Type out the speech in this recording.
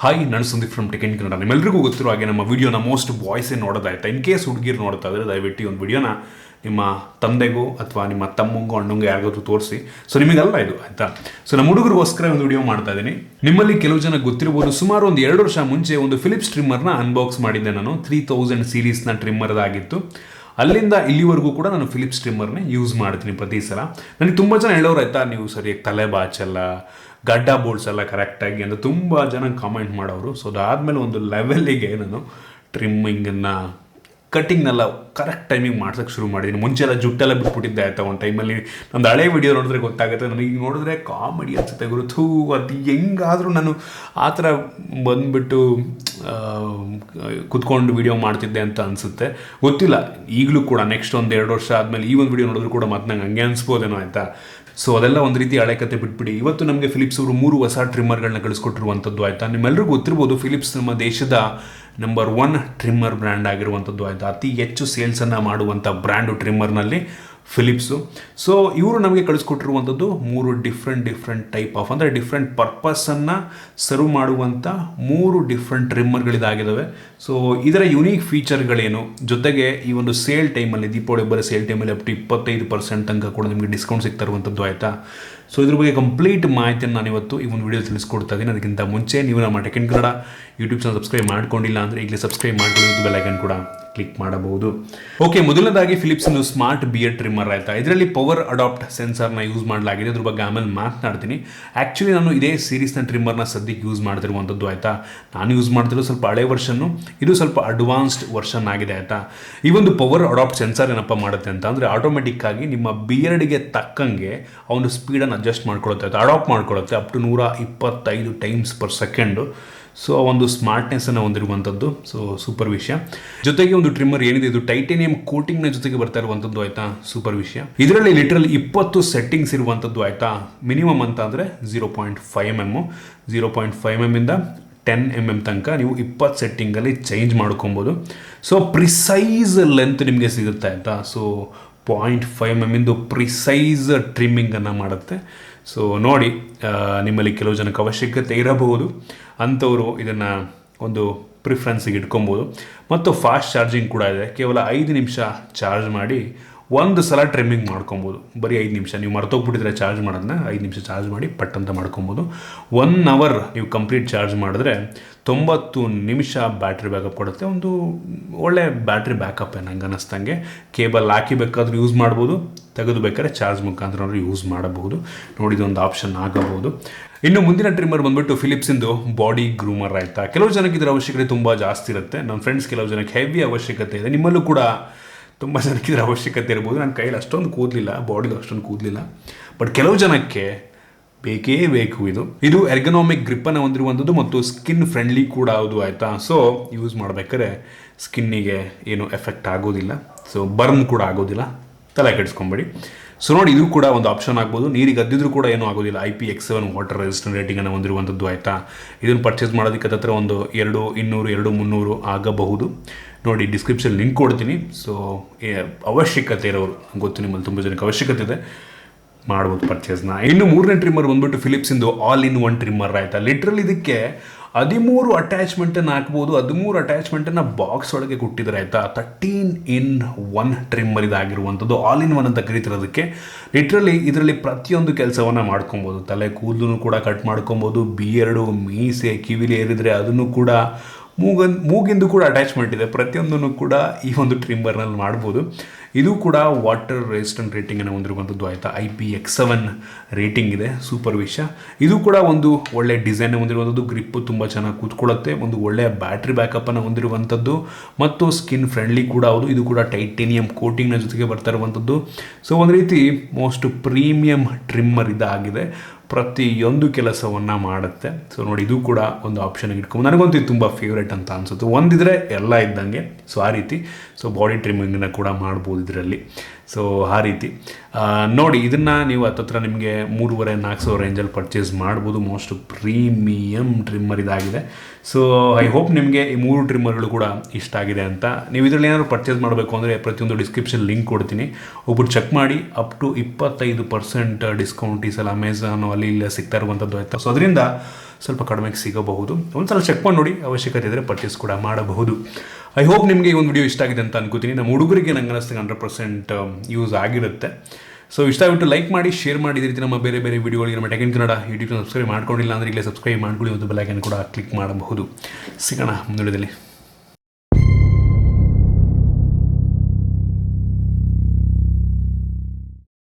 Hi ನಾನು Sandeep from tech in Kannada. ನಿಮ್ಮೆಲ್ಲರಿಗೂ ಗೊತ್ತಿರೋ ಹಾಗೆ ನಮ್ಮ ವಿಡಿಯೋನ ಮೋಸ್ಟ್ ಬಾಯ್ಸೇ ನೋಡೋದಾಯ್ತಾ. ಇನ್ ಕೇಸ್ ಹುಡುಗಿರು ನೋಡ್ತಾ ಇದ್ರೆ ದಯವಿಟ್ಟು ಈ ಒಂದು ವಿಡಿಯೋನ ನಿಮ್ಮ ತಂದೆಗೂ ಅಥವಾ ನಿಮ್ಮ ತಮ್ಮಂಗೂ ಅಣ್ಣಂಗೂ ಯಾರಿಗಾದ್ರೂ ತೋರಿಸಿ. ಸೊ ನಿಮಗೆಲ್ಲ ಇದು ಆಯ್ತಾ. ಸೊ ನಮ್ಮ ಹುಡುಗರಿಗೋಸ್ಕರ ಒಂದು ವಿಡಿಯೋ ಮಾಡ್ತಾ ಇದ್ದೀನಿ. ನಿಮ್ಮಲ್ಲಿ ಕೆಲವು ಜನ ಗೊತ್ತಿರಬಹುದು, ಸುಮಾರು ಒಂದು 2 ವರ್ಷ ಮುಂಚೆ ಒಂದು ಫಿಲಿಪ್ಸ್ ಟ್ರಿಮ್ಮರ್ನ ಅನ್ಬಾಕ್ಸ್ ಮಾಡಿದ್ದೆ ನಾನು. 3000 ಸೀರೀಸ್ನ ಟ್ರಿಮ್ಮರ್ದಾಗಿತ್ತು. ಅಲ್ಲಿಂದ ಇಲ್ಲಿವರೆಗೂ ಕೂಡ ನಾನು ಫಿಲಿಪ್ಸ್ ಟ್ರಿಮ್ಮರ್ನೇ ಯೂಸ್ ಮಾಡ್ತೀನಿ ಪ್ರತಿ ಸಲ. ನನಗೆ ತುಂಬ ಜನ ಹೇಳೋರು ಆಯ್ತಾ, ನೀವು ಸರಿಯಾಗಿ ತಲೆ ಬಾಚಲ್ಲ, ಗಡ್ಡ ಬೋಲ್ಸಲ್ಲ ಕರೆಕ್ಟಾಗಿ ಅಂತ ತುಂಬ ಜನ ಕಾಮೆಂಟ್ ಮಾಡೋರು. ಸೊ ಅದಾದಮೇಲೆ ಒಂದು ಲೆವೆಲ್ಲಿಗೆ ನಾನು ಟ್ರಿಮ್ಮಿಂಗನ್ನು ಕಟ್ಟಿಂಗ್ನೆಲ್ಲ ಕರೆಕ್ಟ್ ಟೈಮಿಗೆ ಮಾಡ್ಸೋಕ್ಕೆ ಶುರು ಮಾಡಿದ್ದೀನಿ. ಮುಂಚೆಲ್ಲ ಜುಟ್ಟೆಲ್ಲ ಬಿಟ್ಬಿಟ್ಟಿದ್ದೆ ಆಯ್ತಾ. ಒಂದು ಟೈಮಲ್ಲಿ ನಮ್ದು ಹಳೆ ವಿಡಿಯೋ ನೋಡಿದ್ರೆ ಗೊತ್ತಾಗುತ್ತೆ. ನನಗೆ ಈಗ ನೋಡಿದ್ರೆ ಕಾಮಿಡಿ ಅನ್ಸುತ್ತೆ ಗುರುತು. ಅದು ಹೆಂಗಾದರೂ ನಾನು ಆ ಥರ ಬಂದುಬಿಟ್ಟು ಕುತ್ಕೊಂಡು ವಿಡಿಯೋ ಮಾಡ್ತಿದ್ದೆ ಅಂತ ಅನಿಸುತ್ತೆ. ಗೊತ್ತಿಲ್ಲ, ಈಗಲೂ ಕೂಡ ನೆಕ್ಸ್ಟ್ ಒಂದು 2 ವರ್ಷ ಆದಮೇಲೆ ಈ ಒಂದು ವಿಡಿಯೋ ನೋಡಿದ್ರು ಕೂಡ ಮತ್ತೆ ನಂಗೆ ಹಂಗೆ ಅನಿಸ್ಬೋದೇನೋ ಆಯಿತಾ. ಸೊ ಅದೆಲ್ಲ ಒಂದು ರೀತಿ ಹಳೆ ಕತೆ ಬಿಟ್ಬಿಡಿ. ಇವತ್ತು ನಮಗೆ ಫಿಲಿಪ್ಸ್ ಅವರು 3 ಹೊಸ ಟ್ರಿಮ್ಮರ್ಗಳನ್ನ ಕಳಿಸ್ಕೊಟ್ಟಿರುವಂಥದ್ದು ಆಯಿತಾ. ನಿಮ್ಮೆಲ್ಲರಿಗೂ ಗೊತ್ತಿರ್ಬೋದು, ಫಿಲಿಪ್ಸ್ ನಮ್ಮ ದೇಶದ ನಂಬರ್ 1 ಟ್ರಿಮ್ಮರ್ ಬ್ರ್ಯಾಂಡ್ ಆಗಿರುವಂಥದ್ದು ಆಯಿತಾ. ಅತಿ ಹೆಚ್ಚು ಸೇಲ್ಸನ್ನು ಮಾಡುವಂಥ ಬ್ರ್ಯಾಂಡು ಟ್ರಿಮ್ಮರ್ನಲ್ಲಿ ಫಿಲಿಪ್ಸು. ಸೊ ಇವರು ನಮಗೆ ಕಳಿಸ್ಕೊಟ್ಟಿರುವಂಥದ್ದು 3 ಡಿಫ್ರೆಂಟ್ ಟೈಪ್ ಆಫ್, ಅಂದರೆ ಡಿಫ್ರೆಂಟ್ ಪರ್ಪಸನ್ನು ಸರ್ವ್ ಮಾಡುವಂಥ 3 ಡಿಫ್ರೆಂಟ್ ಟ್ರಿಮ್ಮರ್ಗಳಿದಾಗಿದ್ದಾವೆ. ಸೊ ಇದರ ಯುನೀಕ್ ಫೀಚರ್ಗಳೇನು, ಜೊತೆಗೆ ಈ ಒಂದು ಸೇಲ್ ಟೈಮಲ್ಲಿ, ದೀಪಾವಳಿ ಹಬ್ಬದ ಸೇಲ್ ಟೈಮಲ್ಲಿ ಅಪ್ ಟು 25% ತನಕ ಕೂಡ ನಿಮಗೆ ಡಿಸ್ಕೌಂಟ್ ಸಿಗ್ತಾ ಇರುವಂಥದ್ದು ಆಯಿತಾ. ಸೊ ಇದ್ರ ಬಗ್ಗೆ ಕಂಪ್ಲೀಟ್ ಮಾಹಿತಿಯನ್ನು ನಾನು ಇವತ್ತು ಈ ಒಂದು ವಿಡಿಯೋ ತಿಳಿಸ್ಕೊಡ್ತಾ ಇದ್ದೀನಿ. ಅದಕ್ಕಿಂತ ಮುಂಚೆ ನೀವು ನಮ್ಮ tech in Kannada YouTube channel subscribe ಮಾಡ್ಕೊಂಡಿಲ್ಲ ಅಂದರೆ ಈಗಲೇ ಸಬ್ಸ್ಕ್ರೈಬ್ ಮಾಡ್ಕೊಂಡು ಬೆಲ್ ಐಕಾನ್ ಕೂಡ ಕ್ಲಿಕ್ ಮಾಡಬಹುದು. ಓಕೆ, ಮೊದಲನೇದಾಗಿ ಫಿಲಿಪ್ಸ್ ಒಂದು ಸ್ಮಾರ್ಟ್ ಬಿಯರ್ಡ್ ಟ್ರಿಮ್ಮರ್ ಆಯಿತಾ. ಇದರಲ್ಲಿ ಪವರ್ ಅಡಾಪ್ಟ್ ಸೆನ್ಸರ್ನ ಯೂಸ್ ಮಾಡಲಾಗಿದೆ. ಅದ್ರ ಬಗ್ಗೆ ಆಮೇಲೆ ಮಾತನಾಡ್ತೀನಿ. ಆ್ಯಕ್ಚುಲಿ ನಾನು ಇದೇ ಸೀರೀಸ್ನ ಟ್ರಿಮ್ಮರ್ನ ಸದ್ಯಕ್ಕೆ ಯೂಸ್ ಮಾಡ್ತಿರುವಂಥದ್ದು ಆಯಿತಾ. ನಾನು ಯೂಸ್ ಮಾಡ್ತಿರೋ ಸ್ವಲ್ಪ ಹಳೆ ವರ್ಷನ್ನು, ಇದು ಸ್ವಲ್ಪ ಅಡ್ವಾನ್ಸ್ಡ್ ವರ್ಷನ್ ಆಗಿದೆ ಆಯಿತಾ. ಈ ಒಂದು ಪವರ್ ಅಡಾಪ್ಟ್ ಸೆನ್ಸರ್ ಏನಪ್ಪ ಮಾಡುತ್ತೆ ಅಂತ ಅಂದರೆ, ಆಟೋಮೆಟಿಕ್ ಆಗಿ ನಿಮ್ಮ ಬಿಯರ್ಡ್ಗೆ ತಕ್ಕಂಗೆ ಆ ಒಂದು ಸ್ಪೀಡನ್ನು ಅಡ್ಜಸ್ಟ್ ಮಾಡ್ಕೊಳ್ಳುತ್ತೆ ಆಯಿತಾ, ಅಡಾಪ್ಟ್ ಮಾಡ್ಕೊಳ್ಳುತ್ತೆ up to 125 times per second. So ಒಂದು ಸ್ಮಾರ್ಟ್ನೆಸ್ಸನ್ನು ಹೊಂದಿರುವಂಥದ್ದು. ಸೊ ಸೂಪರ್ ವಿಷಯ. ಜೊತೆಗೆ ಒಂದು ಟ್ರಿಮ್ಮರ್ ಏನಿದೆ, ಇದು ಟೈಟೇನಿಯಂ ಕೋಟಿಂಗ್ನ ಜೊತೆಗೆ ಬರ್ತಾ ಇರುವಂಥದ್ದು ಆಯಿತಾ. ಸೂಪರ್ ವಿಷಯ. ಇದರಲ್ಲಿ ಲಿಟ್ರಲಿ 20 ಸೆಟ್ಟಿಂಗ್ಸ್ ಇರುವಂಥದ್ದು ಆಯಿತಾ. ಮಿನಿಮಮ್ ಅಂತ ಅಂದರೆ 0.5 mm, 0.5 mm ಇಂದ 10 mm ತನಕ ನೀವು 20 ಸೆಟ್ಟಿಂಗಲ್ಲಿ ಚೇಂಜ್ ಮಾಡ್ಕೊಬೋದು. ಸೊ ಪ್ರಿಸೈಸ್ ಲೆಂತ್ ನಿಮಗೆ ಸಿಗುತ್ತೆ ಆಯಿತಾ. ಸೊ 0.5 mm ಇಂದು ಪ್ರಿಸೈಸ್ ಟ್ರಿಮ್ಮಿಂಗನ್ನು ಮಾಡುತ್ತೆ. ಸೊ ನೋಡಿ, ನಿಮ್ಮಲ್ಲಿ ಕೆಲವು ಜನಕ್ಕೆ ಅವಶ್ಯಕತೆ ಇರಬಹುದು, ಅಂಥವರು ಇದನ್ನು ಒಂದು ಪ್ರಿಫರೆನ್ಸಿಗೆ ಇಟ್ಕೊಬೋದು. ಮತ್ತು ಫಾಸ್ಟ್ ಚಾರ್ಜಿಂಗ್ ಕೂಡ ಇದೆ. ಕೇವಲ 5 ನಿಮಿಷ ಚಾರ್ಜ್ ಮಾಡಿ ಒಂದು ಸಲ ಟ್ರಿಮ್ಮಿಂಗ್ ಮಾಡ್ಕೊಬೋದು. ಬರೀ 5 ನಿಮಿಷ. ನೀವು ಮರ್ತೋಗ್ಬಿಟ್ಟಿದ್ರೆ ಚಾರ್ಜ್ ಮಾಡೋದನ್ನ 5 ನಿಮಿಷ ಚಾರ್ಜ್ ಮಾಡಿ ಪಟ್ ಅಂತ ಮಾಡ್ಕೊಬೋದು. 1 ಅವರ್ ನೀವು ಕಂಪ್ಲೀಟ್ ಚಾರ್ಜ್ ಮಾಡಿದ್ರೆ 90 ನಿಮಿಷ ಬ್ಯಾಟ್ರಿ ಬ್ಯಾಕಪ್ ಕೊಡುತ್ತೆ. ಒಂದು ಒಳ್ಳೆ ಬ್ಯಾಟ್ರಿ ಬ್ಯಾಕಪ್ ನಂಗೆ ಅನ್ನಿಸ್ತಂಗೆ. ಕೇಬಲ್ ಹಾಕಿ ಬೇಕಾದರೂ ಯೂಸ್ ಮಾಡ್ಬೋದು, ತೆಗೆದು ಬೇಕಾದ್ರೆ ಚಾರ್ಜ್ ಮುಖಾಂತರ ಯೂಸ್ ಮಾಡಬಹುದು. ನೋಡಿದೊಂದು ಆಪ್ಷನ್ ಆಗಬಹುದು. ಇನ್ನು ಮುಂದಿನ ಟ್ರಿಮ್ಮರ್ ಬಂದ್ಬಿಟ್ಟು ಫಿಲಿಪ್ಸಿಂದು ಬಾಡಿ ಗ್ರೂಮರ್ ಆಯಿತಾ. ಕೆಲವು ಜನಕ್ಕೆ ಇದರ ಅವಶ್ಯಕತೆ ತುಂಬ ಜಾಸ್ತಿ ಇರುತ್ತೆ. ನನ್ನ ಫ್ರೆಂಡ್ಸ್ ಕೆಲವು ಜನಕ್ಕೆ ಹೆವಿ ಅವಶ್ಯಕತೆ ಇದೆ. ನಿಮ್ಮಲ್ಲೂ ಕೂಡ ತುಂಬ ಜನಕ್ಕೆ ಇದರ ಅವಶ್ಯಕತೆ ಇರ್ಬೋದು. ನನ್ನ ಕೈಯಲ್ಲಿ ಅಷ್ಟೊಂದು ಕೂದಲಿಲ್ಲ, ಬಾಡಿದು ಅಷ್ಟೊಂದು ಕೂದಲಿಲ್ಲ, ಬಟ್ ಕೆಲವು ಜನಕ್ಕೆ ಬೇಕೇ ಬೇಕು. ಇದು ಎರ್ಗನಾಮಿಕ್ ಗ್ರಿಪ್ಪನ್ನು ಹೊಂದಿರುವಂಥದ್ದು ಮತ್ತು ಸ್ಕಿನ್ ಫ್ರೆಂಡ್ಲಿ ಕೂಡ ಹೌದು ಆಯಿತಾ. ಸೊ ಯೂಸ್ ಮಾಡಬೇಕಾದ್ರೆ ಸ್ಕಿನ್ನಿಗೆ ಏನು ಎಫೆಕ್ಟ್ ಆಗೋದಿಲ್ಲ, ಸೊ ಬರ್ನ್ ಕೂಡ ಆಗೋದಿಲ್ಲ, ತಲೆ ಕೆಡಿಸ್ಕೊಂಬೇಡಿ. ಸೊ ನೋಡಿ, ಇದು ಕೂಡ ಒಂದು ಆಪ್ಷನ್ ಆಗ್ಬೋದು. ನೀರಿಗೆ ಅದ್ದಿದ್ರೂ ಕೂಡ ಏನೂ ಆಗೋದಿಲ್ಲ. IP-X7 ವಾಟರ್ ರೆಸಿಸ್ಟೆಂಟ್ ರೇಟಿಂಗನ್ನು ಹೊಂದಿರುವಂಥದ್ದು ಆಯಿತಾ. ಇದನ್ನು ಪರ್ಚೇಸ್ ಮಾಡೋದಕ್ಕೆ ಹತ್ರ ಒಂದು 200, 300 ಆಗಬಹುದು. ನೋಡಿ, ಡಿಸ್ಕ್ರಿಪ್ಷನ್ ಲಿಂಕ್ ಕೊಡ್ತೀನಿ. ಸೊ ಅವಶ್ಯಕತೆ ಇರೋರು, ಗೊತ್ತು ನಿಮ್ಮಲ್ಲಿ ತುಂಬ ಜನಕ್ಕೆ ಅವಶ್ಯಕತೆ ಇದೆ, ಮಾಡ್ಬೋದು ಪರ್ಚೇಸ್ನ. ಇನ್ನು ಮೂರನೇ ಟ್ರಿಮ್ಮರ್ ಬಂದ್ಬಿಟ್ಟು ಫಿಲಿಪ್ಸಿಂದು ಆಲ್ ಇನ್ ಒನ್ ಟ್ರಿಮ್ಮರ್ ಆಯಿತಾ. ಲಿಟ್ರಲ್ ಇದಕ್ಕೆ 13 ಅಟ್ಯಾಚ್ಮೆಂಟನ್ನು ಹಾಕ್ಬೋದು. 13 ಅಟ್ಯಾಚ್ಮೆಂಟನ್ನು ಬಾಕ್ಸ್ ಒಳಗೆ ಕೊಟ್ಟಿದ್ದಾರೆ ಆಯಿತಾ. 13-in-1 ಟ್ರಿಮ್ಮರ್ ಇದಾಗಿರುವಂಥದ್ದು. ಆಲ್ ಇನ್ ಒನ್ ಅಂತ ಕರೀತಿರೋದಕ್ಕೆ. ಲಿಟ್ರಲಿ ಇದರಲ್ಲಿ ಪ್ರತಿಯೊಂದು ಕೆಲಸವನ್ನು ಮಾಡ್ಕೊಬೋದು. ತಲೆ ಕೂದಲು ಕೂಡ ಕಟ್ ಮಾಡ್ಕೊಬೋದು, ಬಿಯರ್ಡು, ಮೀಸೆ, ಕಿವಿಲಿ ಏರಿದ್ರೆ ಅದನ್ನು ಕೂಡ, ಮೂಗಿಂದು ಕೂಡ ಅಟ್ಯಾಚ್ಮೆಂಟ್ ಇದೆ. ಪ್ರತಿಯೊಂದನ್ನು ಕೂಡ ಈ ಒಂದು ಟ್ರಿಮ್ಮರ್ನಲ್ಲಿ ಮಾಡ್ಬೋದು. ಇದು ಕೂಡ ವಾಟರ್ ರೆಸಿಸ್ಟೆಂಟ್ ರೇಟಿಂಗನ್ನು ಹೊಂದಿರುವಂಥದ್ದು ಆಯಿತಾ. IP-X7 ರೇಟಿಂಗ್ ಇದೆ. ಸೂಪರ್ ವಿಷಯ. ಇದು ಕೂಡ ಒಂದು ಒಳ್ಳೆ ಡಿಸೈನ್ ಹೊಂದಿರುವಂಥದ್ದು. ಗ್ರಿಪ್ಪು ತುಂಬ ಚೆನ್ನಾಗಿ ಕೂತ್ಕೊಳ್ಳುತ್ತೆ. ಒಂದು ಒಳ್ಳೆಯ ಬ್ಯಾಟ್ರಿ ಬ್ಯಾಕಪ್ಪನ್ನು ಹೊಂದಿರುವಂಥದ್ದು ಮತ್ತು ಸ್ಕಿನ್ ಫ್ರೆಂಡ್ಲಿ ಕೂಡ ಹೌದು. ಇದು ಕೂಡ ಟೈಟೇನಿಯಂ ಕೋಟಿಂಗ್ನ ಜೊತೆಗೆ ಬರ್ತಾ ಇರುವಂಥದ್ದು. ಸೊ ಒಂದು ರೀತಿ ಮೋಸ್ಟ್ ಪ್ರೀಮಿಯಂ ಟ್ರಿಮ್ಮರ್ ಇದಾಗಿದೆ. ಪ್ರತಿಯೊಂದು ಕೆಲಸವನ್ನು ಮಾಡುತ್ತೆ. ಸೊ ನೋಡಿ, ಇದು ಕೂಡ ಒಂದು ಆಪ್ಷನ್ಗೆ ಇಟ್ಕೊಂಡು, ನನಗಂತೂ ಇದು ತುಂಬ ಫೇವ್ರೇಟ್ ಅಂತ ಅನಿಸುತ್ತೆ. ಒಂದಿದ್ರೆ ಎಲ್ಲ ಇದ್ದಂಗೆ. ಸೊ ಆ ರೀತಿ ಸೊ ಬಾಡಿ ಟ್ರಿಮ್ಮಿಂಗನ್ನು ಕೂಡ ಮಾಡ್ಬೋದು ಇದರಲ್ಲಿ. ಸೊ ಆ ರೀತಿ ನೋಡಿ, ಇದನ್ನು ನೀವು ಹತ್ತತ್ರ ನಿಮಗೆ 3,500-4,000 ರೇಂಜಲ್ಲಿ ಪರ್ಚೇಸ್ ಮಾಡ್ಬೋದು. ಮೋಸ್ಟ್ ಪ್ರೀಮಿಯಮ್ ಟ್ರಿಮ್ಮರ್ ಇದಾಗಿದೆ. ಸೊ ಐ ಹೋಪ್ ನಿಮಗೆ ಈ 3 ಟ್ರಿಮ್ಮರ್ಗಳು ಕೂಡ ಇಷ್ಟ ಆಗಿದೆ ಅಂತ. ನೀವು ಇದರಲ್ಲಿ ಏನಾದರೂ ಪರ್ಚೇಸ್ ಮಾಡಬೇಕು ಅಂದರೆ ಪ್ರತಿಯೊಂದು ಡಿಸ್ಕ್ರಿಪ್ಷನ್ ಲಿಂಕ್ ಕೊಡ್ತೀನಿ, ಒಬ್ಬರು ಚೆಕ್ ಮಾಡಿ. ಅಪ್ ಟು 25% ಡಿಸ್ಕೌಂಟ್ ಈ ಸಲ ಅಮೆಝಾನ್ ಅಲ್ಲಿ ಇಲ್ಲ ಸಿಗ್ತಾ ಇರುವಂಥದ್ದು ಆಯಿತಾ. ಸೊ ಅದರಿಂದ ಸ್ವಲ್ಪ ಕಡಿಮೆಗೆ ಸಿಗಬಹುದು. ಒಂದ್ಸಲ ಚೆಕ್ ಮಾಡಿ ನೋಡಿ, ಅವಶ್ಯಕತೆ ಇದ್ದರೆ ಪರ್ಚೇಸ್ ಕೂಡ ಮಾಡಬಹುದು. ಐ ಹೋಪ್ ನಿಮಗೆ ಈ ಒಂದು ವಿಡಿಯೋ ಇಷ್ಟ ಆಗಿದೆ ಅಂತ ಅನ್ಕೋತೀನಿ. ನಮ್ಮ ಹುಡುಗರಿಗೆ ನಂಗೆ ಅನ್ನಿಸ್ದಂಗೆ 100% ಯೂಸ್ ಆಗಿರುತ್ತೆ. ಸೊ ಇಷ್ಟ ಆಗಿಬಿಟ್ಟು ಲೈಕ್ ಮಾಡಿ, ಶೇರ್ ಮಾಡಿ. ಇದೇ ರೀತಿ ನಮ್ಮ ಬೇರೆ ಬೇರೆ ವಿಡಿಯೋಗಳಿಗೆ ನಮ್ಮ ಟೆಕ್ ಇನ್ ಕನ್ನಡ ಯೂಟ್ಯೂಬ್ನ ಸಬ್ಸ್ಕ್ರೈಬ್ ಮಾಡ್ಕೊಂಡಿಲ್ಲ ಅಂದರೆ ಈಗಲೇ ಸಬ್ಸ್ಕ್ರೈಬ್ ಮಾಡ್ಕೊಳ್ಳಿ, ಒಂದು ಬೆಲ್ ಐಕಾನ್ ಕೂಡ ಕ್ಲಿಕ್ ಮಾಡಬಹುದು. ಸಿಗೋಣ ಮುಂದಿನದಲ್ಲಿ.